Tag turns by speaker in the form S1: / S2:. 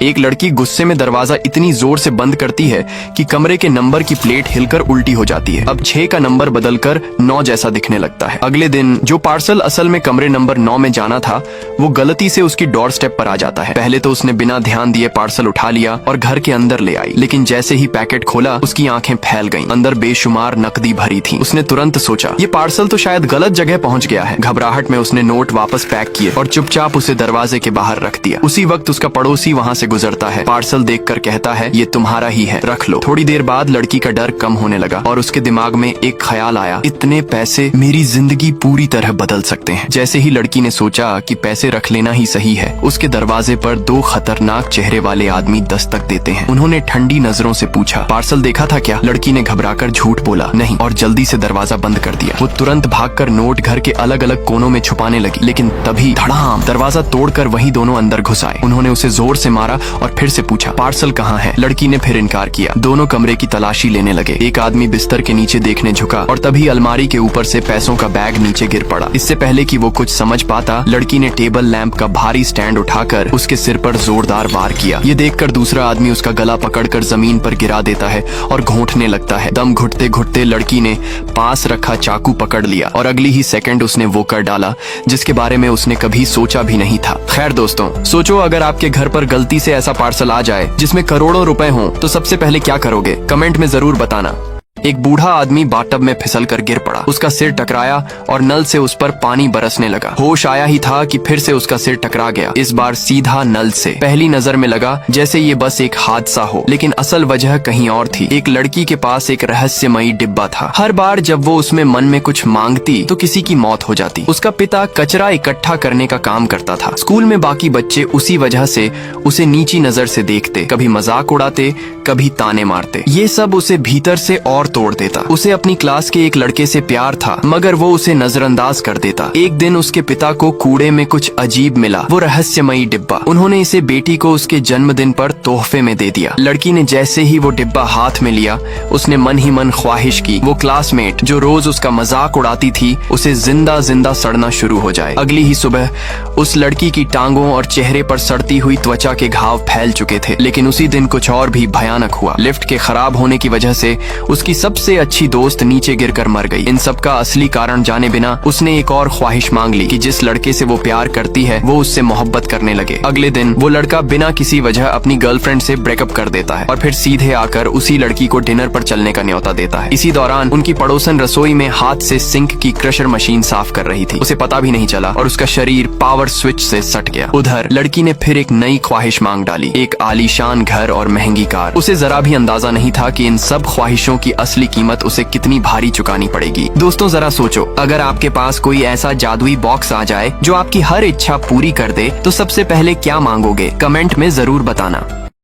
S1: एक लड़की गुस्से में दरवाजा इतनी जोर से बंद करती है कि कमरे के नंबर की प्लेट हिलकर उल्टी हो जाती है। अब 6 का नंबर बदलकर 9 जैसा दिखने लगता है। अगले दिन जो पार्सल असल में कमरे नंबर 9 में जाना था वो गलती से उसकी डोर स्टेप पर आ जाता है। पहले तो उसने बिना ध्यान दिए पार्सल उठा लिया और घर के अंदर ले आई, लेकिन जैसे ही पैकेट खोला उसकी आंखें फैल गईं। अंदर बेशुमार नकदी भरी थी। उसने तुरंत सोचा ये पार्सल तो शायद गलत जगह पहुंच गया है। घबराहट में उसने नोट वापस पैक किए और चुपचाप उसे दरवाजे के बाहर रख दिया। उसी वक्त उसका पड़ोसी वहाँ से गुजरता है। पार्सल देखकर कहता है ये तुम्हारा ही है, रख लो। थोड़ी देर बाद लड़की का डर कम होने लगा और उसके दिमाग में एक ख्याल आया, इतने पैसे मेरी जिंदगी पूरी तरह बदल सकते हैं। जैसे ही लड़की ने सोचा कि पैसे रख लेना ही सही है, उसके दरवाजे पर 2 खतरनाक चेहरे वाले आदमी दस्तक देते हैं। उन्होंने ठंडी नजरों से पूछा, पार्सल देखा था क्या? लड़की ने घबराकर झूठ बोला, नहीं, और जल्दी से दरवाजा बंद कर दिया। वो तुरंत भागकर नोट घर के अलग अलग कोनों में छुपाने लगी, लेकिन तभी धड़ाम, दरवाजा तोड़कर वही दोनों अंदर घुस आए। उन्होंने उसे जोर से मारा और फिर से पूछा, पार्सल कहाँ है? लड़की ने फिर इनकार किया। दोनों कमरे की तलाशी लेने लगे। एक आदमी बिस्तर के नीचे देखने झुका और तभी अलमारी के ऊपर से पैसों का बैग नीचे गिर पड़ा। इससे पहले कि वो कुछ समझ पाता, लड़की ने टेबल लैंप का भारी स्टैंड उठाकर उसके सिर पर जोरदार वार किया। ये देखकर दूसरा आदमी उसका गला पकड़कर जमीन पर गिरा देता है और घोंटने लगता है। दम घुटते घुटते लड़की ने पास रखा चाकू पकड़ लिया और अगली ही सेकंड उसने वो कर डाला जिसके बारे में उसने कभी सोचा भी नहीं था। खैर दोस्तों, सोचो अगर आपके घर पर गलती से ऐसा पार्सल आ जाए जिसमें करोड़ों रुपए हों तो सबसे पहले क्या करोगे? कमेंट में जरूर बताना। एक बूढ़ा आदमी बाथटब में फिसलकर गिर पड़ा। उसका सिर टकराया और नल से उस पर पानी बरसने लगा। होश आया ही था कि फिर से उसका सिर टकरा गया, इस बार सीधा नल से। पहली नजर में लगा जैसे ये बस एक हादसा हो, लेकिन असल वजह कहीं और थी। एक लड़की के पास एक रहस्यमयी डिब्बा था। हर बार जब वो उसमें मन में कुछ मांगती तो किसी की मौत हो जाती। उसका पिता कचरा इकट्ठा करने का काम करता था। स्कूल में बाकी बच्चे उसी वजह से उसे नीची नजर से देखते, कभी मजाक उड़ाते, कभी ताने मारते। ये सब उसे भीतर से और तोड़ देता। उसे अपनी क्लास के एक लड़के से प्यार था, मगर वो उसे नजरअंदाज कर देता। एक दिन उसके पिता को कूड़े में कुछ अजीब मिला, वो रहस्यमयी डिब्बा। उन्होंने इसे बेटी को उसके जन्मदिन पर तोहफे में दे दिया। लड़की ने जैसे ही वो डिब्बा हाथ में लिया, उसने मन ही मन ख्वाहिश की वो क्लासमेट जो रोज उसका मजाक उड़ाती थी, उसे जिंदा जिंदा सड़ना शुरू हो जाए। अगली ही सुबह उस लड़की की टांगों और चेहरे पर सड़ती हुई त्वचा के घाव फैल चुके थे। लेकिन उसी दिन कुछ और भी भयानक हुआ। लिफ्ट के खराब होने की वजह से उसकी सबसे अच्छी दोस्त नीचे गिरकर मर गई। इन सब का असली कारण जाने बिना उसने एक और ख्वाहिश मांग ली कि जिस लड़के से वो प्यार करती है वो उससे मोहब्बत करने लगे। अगले दिन वो लड़का बिना किसी वजह अपनी गर्लफ्रेंड से ब्रेकअप कर देता है और फिर सीधे आकर उसी लड़की को डिनर पर चलने का न्योता देता है। इसी दौरान उनकी पड़ोसन रसोई में हाथ से सिंक की क्रशर मशीन साफ कर रही थी। उसे पता भी नहीं चला और उसका शरीर पावर स्विच से सट गया। उधर लड़की ने फिर एक नई ख्वाहिश मांग डाली, एक आलीशान घर और महंगी कार। उसे जरा भी अंदाजा नहीं था कि इन सब ख्वाहिशों की असली कीमत उसे कितनी भारी चुकानी पड़ेगी। दोस्तों जरा सोचो, अगर आपके पास कोई ऐसा जादुई बॉक्स आ जाए जो आपकी हर इच्छा पूरी कर दे तो सबसे पहले क्या मांगोगे? कमेंट में जरूर बताना।